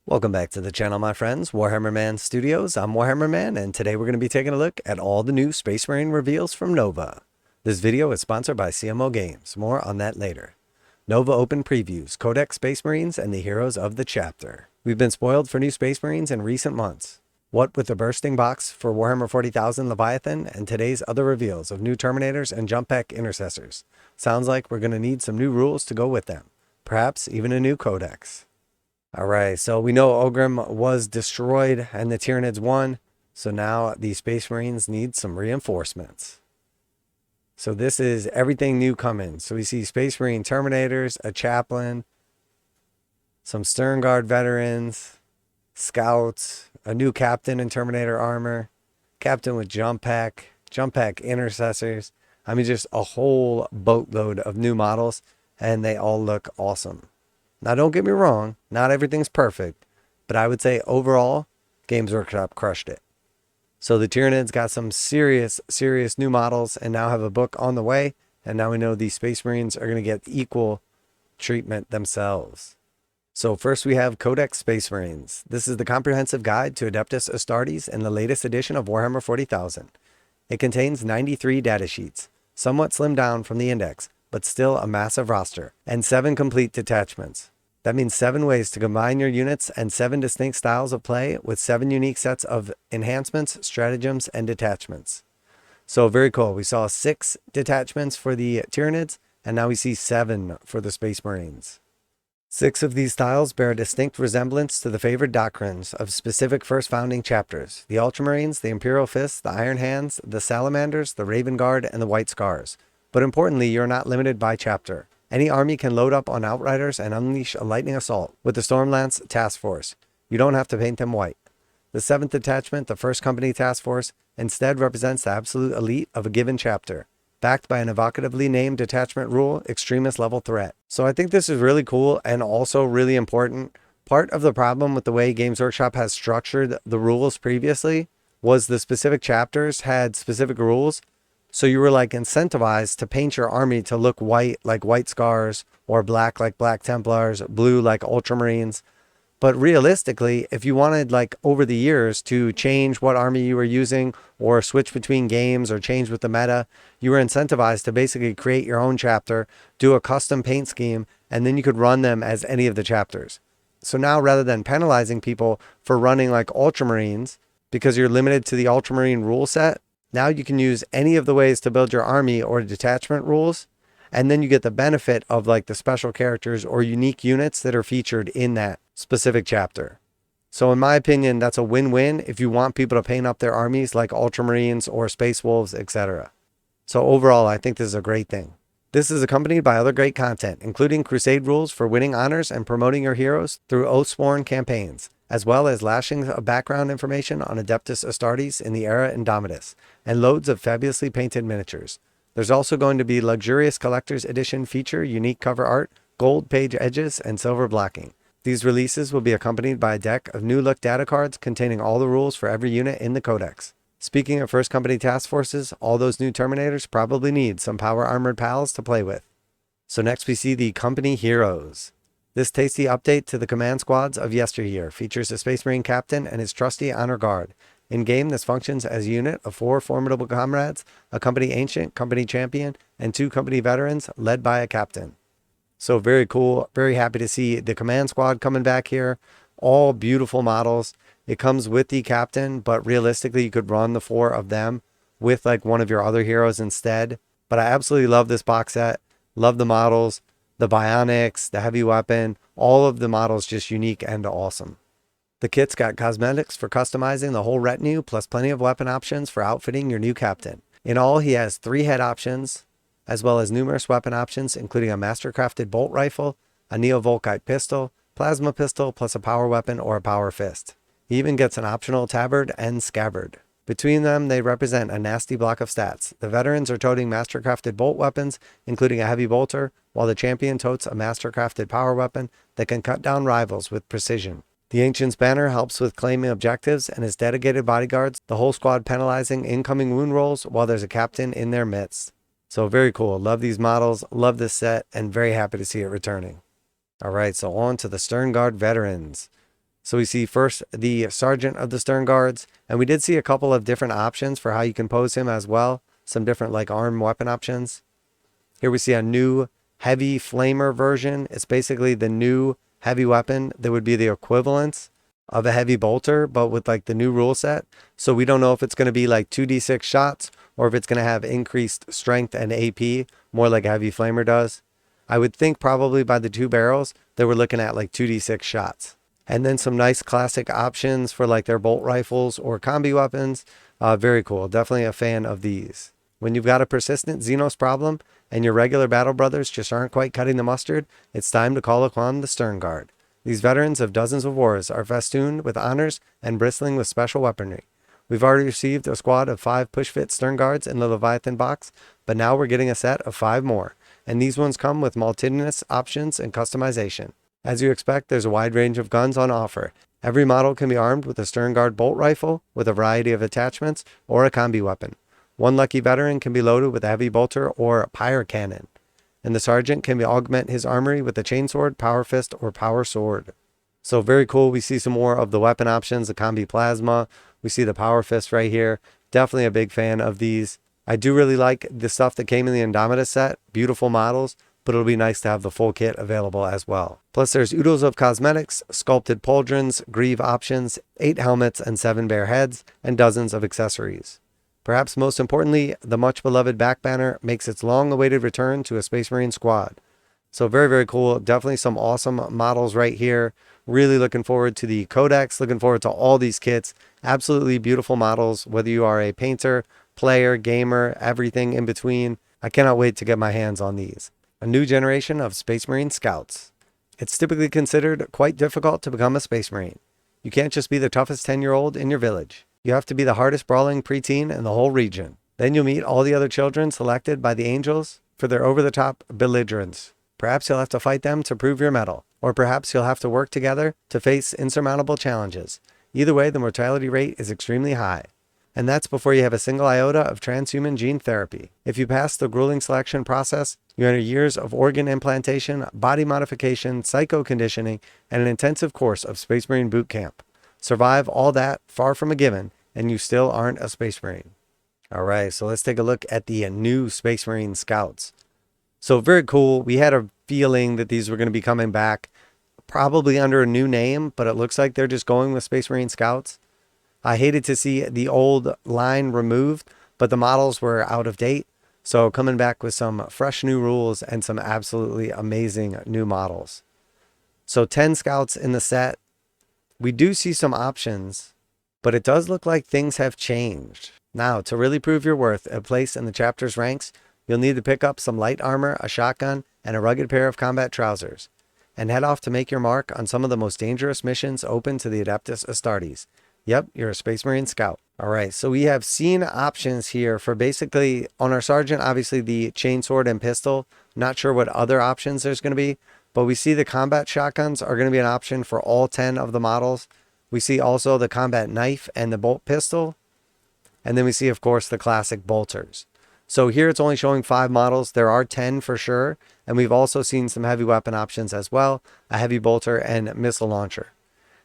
Welcome back to the channel, my friends. Warhammer Man Studios. I'm Warhammer Man, and today we're going to be taking a look at all the new Space Marine reveals from Nova. This video is sponsored by CMO Games. More on that later. Nova Open previews Codex Space Marines and the heroes of the chapter. We've been spoiled for new Space Marines in recent months. What with the bursting box for Warhammer 40,000 Leviathan and today's other reveals of new Terminators and jump pack Intercessors. Sounds like we're going to need some new rules to go with them. Perhaps even a new Codex. Alright, so we know Ogrim was destroyed and the Tyranids won, so now the Space Marines need some reinforcements. So this is everything new coming. So we see Space Marine Terminators, a Chaplain, some Sternguard Veterans, Scouts, a new Captain in Terminator armor, Captain with jump pack Intercessors. I mean, just a whole boatload of new models, and they all look awesome. Now, don't get me wrong, not everything's perfect, but I would say overall, Games Workshop crushed it. So the Tyranids got some serious new models and now have a book on the way, and now we know the Space Marines are going to get equal treatment themselves. So first we have Codex Space Marines. This is the comprehensive guide to Adeptus Astartes in the latest edition of Warhammer 40,000. It contains 93 datasheets, somewhat slimmed down from the index, but still a massive roster, and 7 complete detachments. That means 7 ways to combine your units and 7 distinct styles of play with 7 unique sets of enhancements, stratagems, and detachments. So very cool. We saw 6 detachments for the Tyranids, and now we see 7 for the Space Marines. 6 of these styles bear a distinct resemblance to the favored doctrines of specific first founding chapters: the Ultramarines, the Imperial Fists, the Iron Hands, the Salamanders, the Raven Guard, and the White Scars. But importantly, you're not limited by chapter. Any army can load up on Outriders and unleash a lightning assault with the Stormlance Task Force. You don't have to paint them white. The 7th detachment, the 1st Company Task Force, instead represents the absolute elite of a given chapter, backed by an evocatively named detachment rule, Extremist Level Threat. So I think this is really cool and also really important. Part of the problem with the way Games Workshop has structured the rules previously was the specific chapters had specific rules. So you were like incentivized to paint your army to look white like White Scars, or black like Black Templars, blue like Ultramarines. But realistically, if you wanted like over the years to change what army you were using or switch between games or change with the meta, you were incentivized to basically create your own chapter, do a custom paint scheme, and then you could run them as any of the chapters. So now rather than penalizing people for running like Ultramarines because you're limited to the Ultramarine rule set, now you can use any of the ways to build your army or detachment rules, and then you get the benefit of like the special characters or unique units that are featured in that specific chapter. So in my opinion, that's a win-win if you want people to paint up their armies like Ultramarines or Space Wolves, etc. So overall, I think this is a great thing. This is accompanied by other great content, including crusade rules for winning honors and promoting your heroes through Oathsworn campaigns, as well as lashings of background information on Adeptus Astartes in the Era Indomitus, and loads of fabulously painted miniatures. There's also going to be luxurious collector's edition feature, unique cover art, gold page edges, and silver blocking. These releases will be accompanied by a deck of new look data cards containing all the rules for every unit in the Codex. Speaking of First Company Task Forces, all those new Terminators probably need some power armored pals to play with. So next we see the Company Heroes. This tasty update to the command squads of yesteryear features a Space Marine Captain and his trusty Honor Guard. In-game, this functions as a unit of 4 formidable comrades, a Company Ancient, Company Champion, and 2 Company Veterans led by a Captain. So very cool. Very happy to see the command squad coming back here. All beautiful models. It comes with the Captain, but realistically you could run the 4 of them with like one of your other heroes instead. But I absolutely love this box set. Love the models, the bionics, the heavy weapon, all of the models just unique and awesome. The kit's got cosmetics for customizing the whole retinue, plus plenty of weapon options for outfitting your new Captain. In all, he has 3 head options, as well as numerous weapon options, including a mastercrafted bolt rifle, a Neo-Volkite pistol, plasma pistol, plus a power weapon or a power fist. He even gets an optional tabard and scabbard. Between them, they represent a nasty block of stats. The veterans are toting mastercrafted bolt weapons, including a heavy bolter, while the champion totes a mastercrafted power weapon that can cut down rivals with precision. The Ancient's banner helps with claiming objectives and his dedicated bodyguards, the whole squad penalizing incoming wound rolls while there's a captain in their midst. So very cool. Love these models, love this set, and very happy to see it returning. Alright, so on to the Sternguard Veterans. So we see first the Sergeant of the Sternguards, and we did see a couple of different options for how you can pose him as well. Some different like arm weapon options. Here we see a new heavy flamer version. It's basically the new heavy weapon that would be the equivalent of a heavy bolter, but with like the new rule set. So we don't know if it's going to be like 2d6 shots or if it's going to have increased strength and AP, more like a heavy flamer does. I would think probably by the 2 barrels that we're looking at like 2d6 shots. And then some nice classic options for like their bolt rifles or combi weapons. Very cool. Definitely a fan of these. When you've got a persistent Xenos problem and your regular battle brothers just aren't quite cutting the mustard, it's time to call upon the Sternguard. These veterans of dozens of wars are festooned with honors and bristling with special weaponry. We've already received a squad of 5 push-fit Sternguards in the Leviathan box, but now we're getting a set of 5 more, and these ones come with multitudinous options and customization. As you expect, there's a wide range of guns on offer. Every model can be armed with a Sternguard bolt rifle with a variety of attachments or a combi weapon. One lucky veteran can be loaded with a heavy bolter or a pyre cannon, and the sergeant can augment his armory with a chainsword, power fist, or power sword. So very cool. We see some more of the weapon options, the combi plasma. We see the power fist right here. Definitely a big fan of these. I do really like the stuff that came in the Indomitus set. Beautiful models, but it'll be nice to have the full kit available as well. Plus there's oodles of cosmetics, sculpted pauldrons, greave options, 8 helmets and 7 bare heads, and dozens of accessories. Perhaps most importantly, the much beloved back banner makes its long-awaited return to a Space Marine squad. So very, very cool. Definitely some awesome models right here. Really looking forward to the Codex, looking forward to all these kits. Absolutely beautiful models, whether you are a painter, player, gamer, everything in between. I cannot wait to get my hands on these. A new generation of Space Marine Scouts. It's typically considered quite difficult to become a Space Marine. You can't just be the toughest 10-year-old in your village. You have to be the hardest brawling preteen in the whole region. Then you'll meet all the other children selected by the angels for their over-the-top belligerence. Perhaps you'll have to fight them to prove your mettle, or perhaps you'll have to work together to face insurmountable challenges. Either way, the mortality rate is extremely high. And that's before you have a single iota of transhuman gene therapy. If you pass the grueling selection process, you enter years of organ implantation, body modification, psycho-conditioning, and an intensive course of Space Marine boot camp. Survive all that, far from a given, and you still aren't a Space Marine. All right, so let's take a look at the new Space Marine Scouts. So very cool. We had a feeling that these were going to be coming back, probably under a new name, but it looks like they're just going with Space Marine Scouts. I hated to see the old line removed, but the models were out of date. So coming back with some fresh new rules and some absolutely amazing new models. So 10 Scouts in the set. We do see some options, but it does look like things have changed. Now, to really prove your worth, a place in the chapter's ranks, you'll need to pick up some light armor, a shotgun, and a rugged pair of combat trousers, and head off to make your mark on some of the most dangerous missions open to the Adeptus Astartes. Yep, you're a Space Marine Scout. All right, so we have seen options here for basically, on our Sergeant, obviously the chainsword and pistol. Not sure what other options there's going to be, but we see the combat shotguns are going to be an option for all 10 of the models. We see also the combat knife and the bolt pistol. And then we see, of course, the classic bolters. So here it's only showing 5 models. There are 10 for sure. And we've also seen some heavy weapon options as well. A heavy bolter and missile launcher.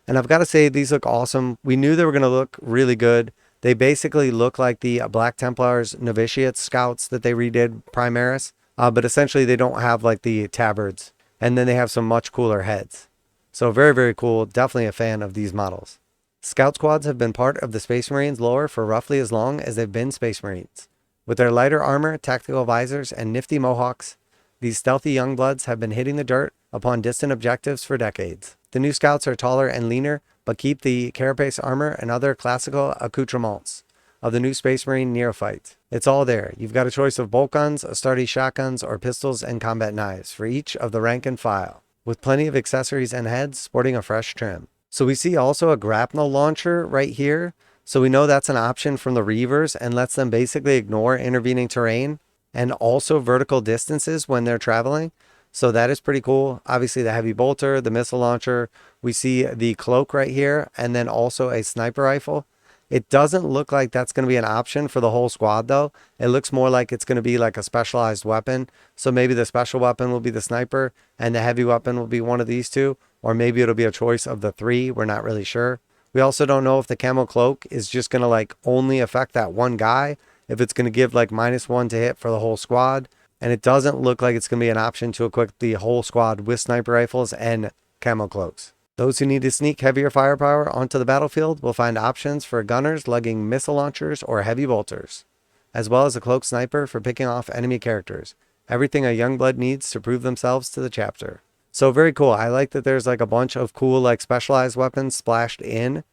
And I've got to say, these look awesome. We knew they were going to look really good. They basically look like the Black Templars Novitiate Scouts that they redid Primaris. But essentially they don't have like the tabards. And then they have some much cooler heads. So very, very cool. Definitely a fan of these models. Scout squads have been part of the Space Marines lore for roughly as long as they've been Space Marines. With their lighter armor, tactical visors, and nifty mohawks, these stealthy youngbloods have been hitting the dirt upon distant objectives for decades. The new Scouts are taller and leaner, but keep the carapace armor and other classical accoutrements of the new Space Marine neophyte. It's all there. You've got a choice of bolt guns, Astartes shotguns, or pistols and combat knives for each of the rank and file, with plenty of accessories and heads sporting a fresh trim. So we see also a grapnel launcher right here. So we know that's an option from the Reavers and lets them basically ignore intervening terrain and also vertical distances when they're traveling. So that is pretty cool. Obviously the heavy bolter, the missile launcher. We see the cloak right here and then also a sniper rifle. It doesn't look like that's going to be an option for the whole squad though. It looks more like it's going to be like a specialized weapon. So maybe the special weapon will be the sniper and the heavy weapon will be one of these two. Or maybe it'll be a choice of the three. We're not really sure. We also don't know if the camo cloak is just going to like only affect that one guy. If it's going to give like -1 to hit for the whole squad. And it doesn't look like it's going to be an option to equip the whole squad with sniper rifles and camo cloaks. Those who need to sneak heavier firepower onto the battlefield will find options for gunners lugging missile launchers or heavy bolters, as well as a cloaked sniper for picking off enemy characters. Everything a young blood needs to prove themselves to the chapter. So very cool. I like that there's like a bunch of cool like specialized weapons splashed in.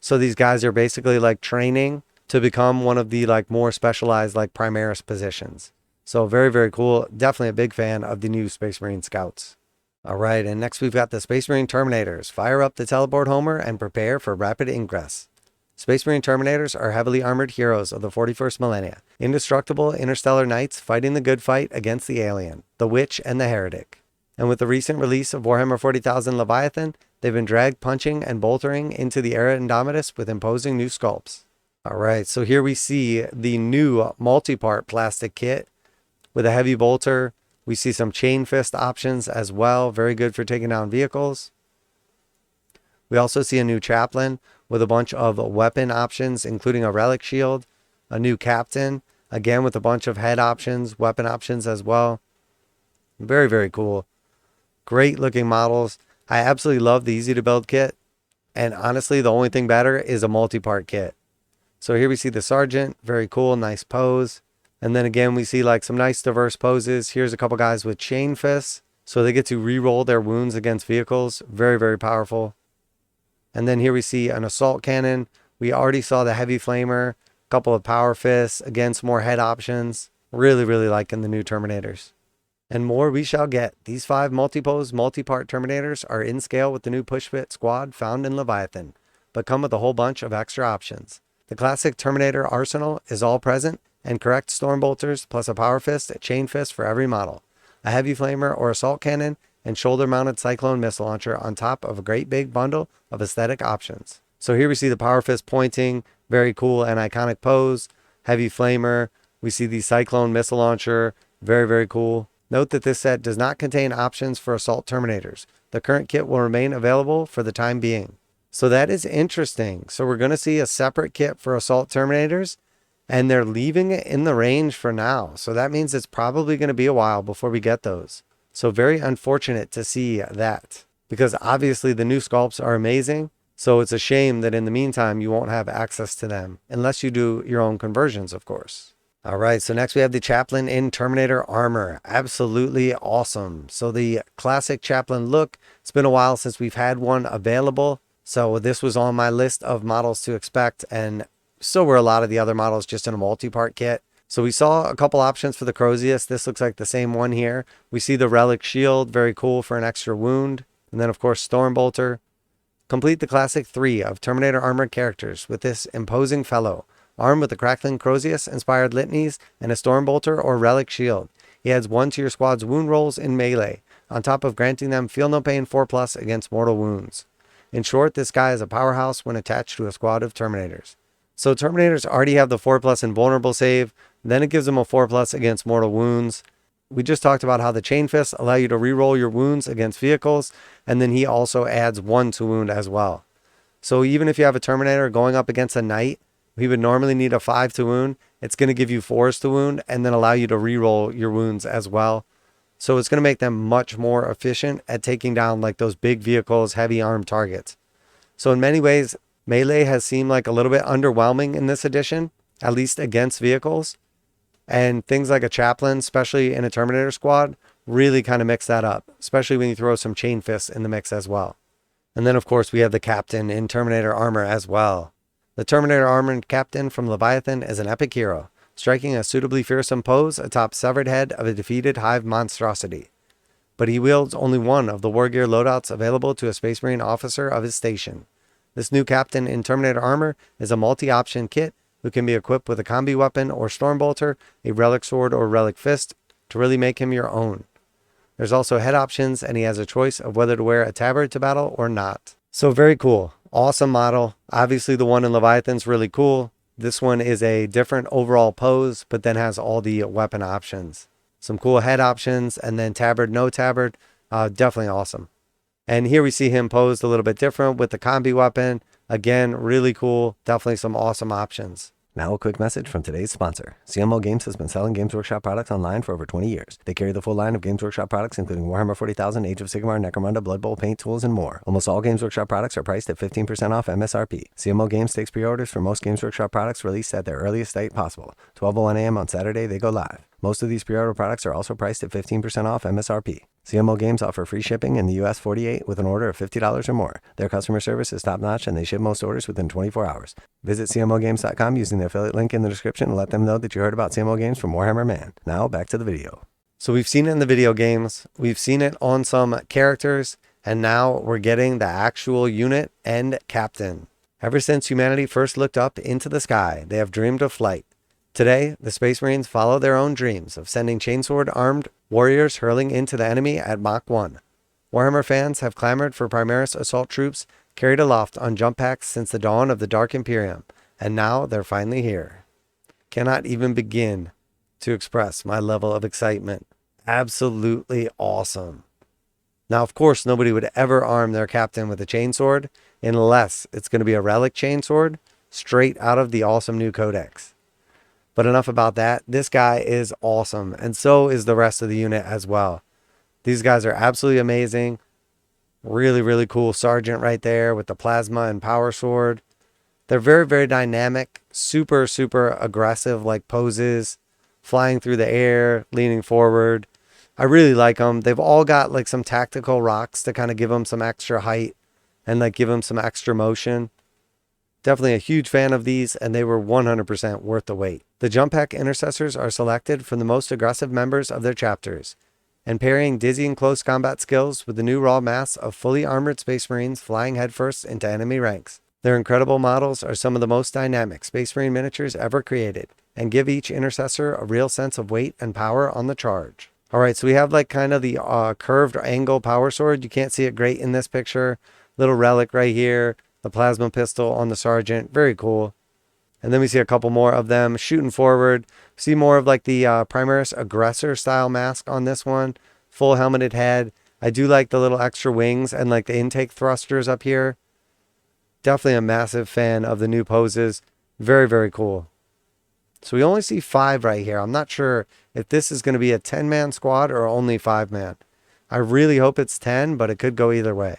So these guys are basically like training to become one of the like more specialized like Primaris positions. So very, very cool. Definitely a big fan of the new Space Marine Scouts. All right, and next we've got the Space Marine Terminators. Fire up the teleport homer and prepare for rapid ingress. Space Marine Terminators are heavily armored heroes of the 41st millennia. Indestructible interstellar knights fighting the good fight against the alien, the witch, and the heretic. And with the recent release of Warhammer 40,000 Leviathan, they've been dragged punching and boltering into the Era Indomitus with imposing new sculpts. All right, so here we see the new multi-part plastic kit with a heavy bolter. We see some chain fist options as well. Very good for taking down vehicles. We also see a new chaplain with a bunch of weapon options, including a relic shield, a new captain, again with a bunch of head options, weapon options as well. Very, very cool. Great looking models. I absolutely love the easy to build kit. And honestly, the only thing better is a multi-part kit. So here we see the sergeant. Very cool. Nice pose. And then again, we see like some nice diverse poses. Here's a couple guys with chain fists. So they get to re-roll their wounds against vehicles. Very, very powerful. And then here we see an assault cannon. We already saw the heavy flamer. A couple of power fists. Again, some more head options. Really, really liking the new Terminators. And more we shall get. These 5 multi-pose, multi-part Terminators are in scale with the new push-fit squad found in Leviathan, but come with a whole bunch of extra options. The classic Terminator arsenal is all present, and correct storm bolters plus a power fist, a chain fist for every model, a heavy flamer or assault cannon, and shoulder-mounted cyclone missile launcher on top of a great big bundle of aesthetic options. So here we see the power fist pointing, very cool and iconic pose, heavy flamer. We see the cyclone missile launcher, very, very cool. Note that this set does not contain options for assault Terminators. The current kit will remain available for the time being. So that is interesting. So we're going to see a separate kit for assault Terminators, and they're leaving it in the range for now. So that means it's probably going to be a while before we get those. So very unfortunate to see that, because obviously the new sculpts are amazing. So it's a shame that in the meantime you won't have access to them unless you do your own conversions, of course. All right, so next we have the Chaplain in Terminator armor. Absolutely awesome. So the classic Chaplain look, it's been a while since we've had one available. So this was on my list of models to expect, and so were a lot of the other models just in a multi-part kit. So we saw a couple options for the Crozius. This looks like the same one here. We see the Relic Shield, very cool for an extra wound. And then of course Stormbolter. Complete the classic 3 of Terminator armored characters with this imposing fellow. Armed with the crackling Crozius-inspired litanies and a Stormbolter or Relic Shield. He adds 1 to your squad's wound rolls in melee, on top of granting them Feel No Pain 4+ against mortal wounds. In short, this guy is a powerhouse when attached to a squad of Terminators. So Terminators already have the 4+ invulnerable save, then it gives them a 4+ against mortal wounds. We just talked about how the chain fists allow you to reroll your wounds against vehicles, and then he also adds 1 to wound as well. So even if you have a Terminator going up against a knight, he would normally need a 5 to wound. It's going to give you 4s to wound and then allow you to reroll your wounds as well. So it's going to make them much more efficient at taking down like those big vehicles, heavy armed targets. So in many ways, melee has seemed like a little bit underwhelming in this edition, at least against vehicles. And things like a Chaplain, especially in a Terminator squad, really kind of mix that up, especially when you throw some chain fists in the mix as well. And then of course we have the Captain in Terminator armor as well. The Terminator armored Captain from Leviathan is an epic hero, striking a suitably fearsome pose atop severed head of a defeated hive monstrosity. But he wields only one of the war gear loadouts available to a Space Marine officer of his station. This new Captain in Terminator armor is a multi-option kit who can be equipped with a combi weapon or Stormbolter, a Relic Sword or Relic Fist to really make him your own. There's also head options, and he has a choice of whether to wear a tabard to battle or not. So very cool. Awesome model. Obviously the one in Leviathan's really cool. This one is a different overall pose, but then has all the weapon options. Some cool head options, and then tabard, no tabard. Definitely awesome. And here we see him posed a little bit different with the combi weapon. Again, really cool. Definitely some awesome options. Now a quick message from today's sponsor. CMO Games has been selling Games Workshop products online for over 20 years. They carry the full line of Games Workshop products, including Warhammer 40,000, Age of Sigmar, Necromunda, Blood Bowl, paint tools, and more. Almost all Games Workshop products are priced at 15% off MSRP. CMO Games takes pre-orders for most Games Workshop products released at their earliest date possible. 12:01 a.m. on Saturday, they go live. Most of these pre-order products are also priced at 15% off MSRP. CMO Games offer free shipping in the US 48 with an order of $50 or more. Their customer service is top-notch and they ship most orders within 24 hours. Visit CMOGames.com using the affiliate link in the description and let them know that you heard about CMO Games from Warhammer Man. Now back to the video. So we've seen it in the video games, we've seen it on some characters, and now we're getting the actual unit and captain. Ever since humanity first looked up into the sky, they have dreamed of flight. Today, the Space Marines follow their own dreams of sending chainsword-armed warriors hurling into the enemy at Mach 1. Warhammer fans have clamored for Primaris assault troops carried aloft on jump packs since the dawn of the Dark Imperium, and now they're finally here. Cannot even begin to express my level of excitement. Absolutely awesome. Now, of course, nobody would ever arm their captain with a chainsword unless it's going to be a relic chainsword straight out of the awesome new Codex. But enough about that. This guy is awesome, and so is the rest of the unit as well. These guys are absolutely amazing. Really, really cool sergeant right there with the plasma and power sword. They're very, very dynamic, super, super aggressive like poses, flying through the air, leaning forward. I really like them. They've all got like some tactical rocks to kind of give them some extra height and like give them some extra motion. Definitely a huge fan of these, and they were 100% worth the wait. The jump pack intercessors are selected from the most aggressive members of their chapters, and pairing dizzying close combat skills with the new raw mass of fully armored Space Marines flying headfirst into enemy ranks. Their incredible models are some of the most dynamic Space Marine miniatures ever created, and give each intercessor a real sense of weight and power on the charge. Alright, so we have like kind of the curved angle power sword. You can't see it great in this picture. Little relic right here. The plasma pistol on the sergeant. Very cool. And then we see a couple more of them shooting forward. See more of like the Primaris aggressor style mask on this one. Full helmeted head. I do like the little extra wings and like the intake thrusters up here. Definitely a massive fan of the new poses. Very, very cool. So we only see 5 right here. I'm not sure if this is going to be a 10-man squad or only 5-man. I really hope it's 10, but it could go either way.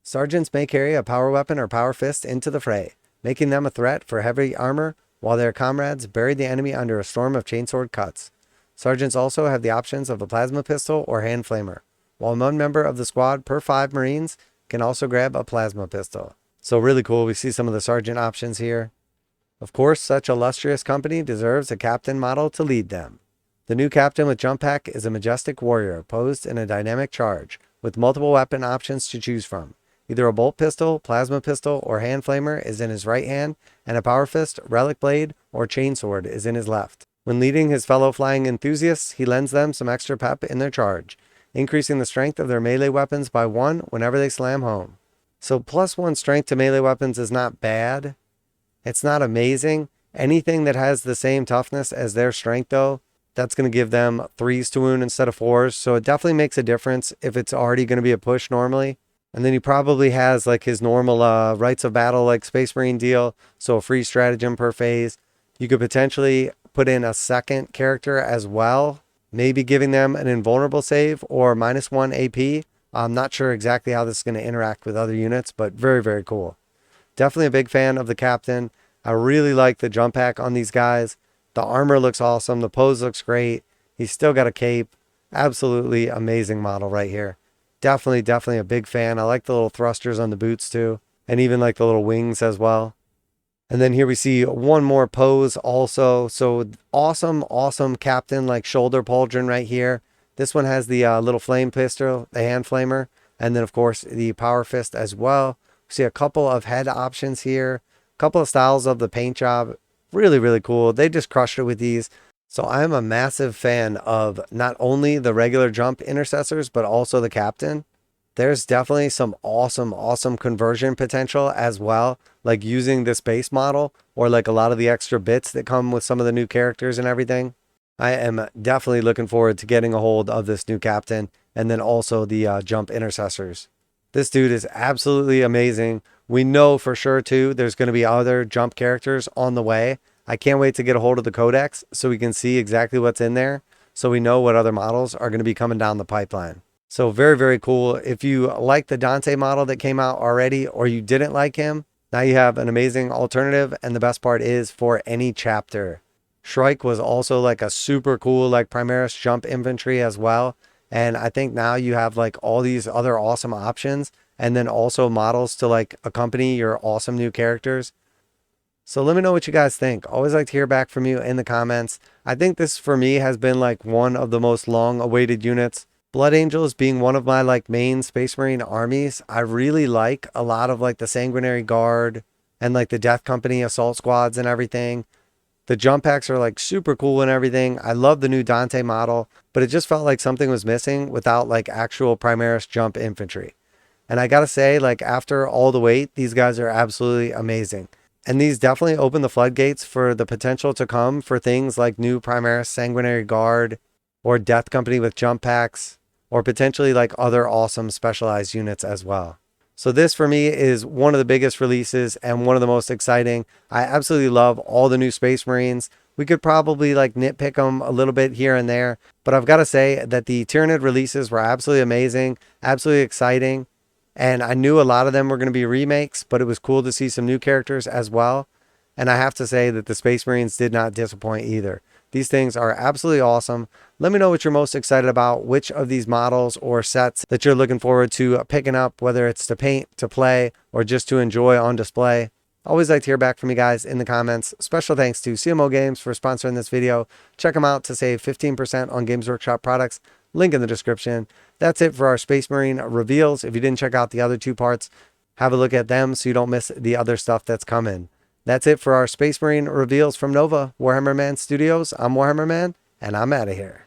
Sergeants may carry a power weapon or power fist into the fray, making them a threat for heavy armor, while their comrades bury the enemy under a storm of chainsword cuts. Sergeants also have the options of a plasma pistol or hand flamer, while one member of the squad per 5 Marines can also grab a plasma pistol. So really cool. We see some of the sergeant options here. Of course, such illustrious company deserves a captain model to lead them. The new captain with jump pack is a majestic warrior posed in a dynamic charge, with multiple weapon options to choose from. Either a bolt pistol, plasma pistol, or hand flamer is in his right hand, and a power fist, relic blade, or chainsword is in his left. When leading his fellow flying enthusiasts, he lends them some extra pep in their charge, increasing the strength of their melee weapons by 1 whenever they slam home. So +1 strength to melee weapons is not bad. It's not amazing. Anything that has the same toughness as their strength though, that's going to give them 3s to wound instead of 4s. So it definitely makes a difference if it's already going to be a push normally. And then he probably has like his normal rights of battle like Space Marine deal. So a free stratagem per phase. You could potentially put in a second character as well. Maybe giving them an invulnerable save or -1 AP. I'm not sure exactly how this is going to interact with other units, but very, very cool. Definitely a big fan of the captain. I really like the jump pack on these guys. The armor looks awesome. The pose looks great. He's still got a cape. Absolutely amazing model right here. Definitely a big fan. I like the little thrusters on the boots too. And even like the little wings as well. And then here we see one more pose also. So awesome captain like shoulder pauldron right here. This one has the little flame pistol, the hand flamer. And then of course the power fist as well. We see a couple of head options here. A couple of styles of the paint job. Really cool. They just crushed it with these. So I'm a massive fan of not only the regular jump intercessors, but also the captain. There's definitely some awesome conversion potential as well, like using this base model or like a lot of the extra bits that come with some of the new characters and everything. I am definitely looking forward to getting a hold of this new captain and then also the jump intercessors. This dude is absolutely amazing. We know for sure too there's going to be other jump characters on the way. I can't wait to get a hold of the Codex so we can see exactly what's in there, so we know what other models are going to be coming down the pipeline. So very cool. If you like the Dante model that came out already, or you didn't like him, now you have an amazing alternative. And the best part is for any chapter. Shrike was also like a super cool like Primaris jump infantry as well. And I think now you have like all these other awesome options, and then also models to like accompany your awesome new characters. So let me know what you guys think. Always like to hear back from you in the comments. I think this for me has been like one of the most long awaited units. Blood Angels being one of my like main Space Marine armies. I really like a lot of like the Sanguinary Guard and like the Death Company assault squads and everything. The jump packs are like super cool and everything. I love the new Dante model, but it just felt like something was missing without like actual Primaris jump infantry. And I gotta say, like after all the wait, these guys are absolutely amazing. And these definitely open the floodgates for the potential to come for things like new Primaris Sanguinary Guard or Death Company with jump packs, or potentially like other awesome specialized units as well. So this for me is one of the biggest releases and one of the most exciting. I absolutely love all the new Space Marines. We could probably like nitpick them a little bit here and there, but I've got to say that the Tyranid releases were absolutely amazing, absolutely exciting. And I knew a lot of them were going to be remakes, but it was cool to see some new characters as well. And I have to say that the Space Marines did not disappoint either. These things are absolutely awesome. Let me know what you're most excited about, which of these models or sets that you're looking forward to picking up, whether it's to paint, to play, or just to enjoy on display. Always like to hear back from you guys in the comments. Special thanks to CMO Games for sponsoring this video. Check them out to save 15% on Games Workshop products. Link in the description. That's it for our Space Marine reveals. If you didn't check out the other two parts, have a look at them so you don't miss the other stuff that's coming. That's it for our Space Marine reveals from Nova, Warhammer Man Studios. I'm Warhammer Man, and I'm out of here.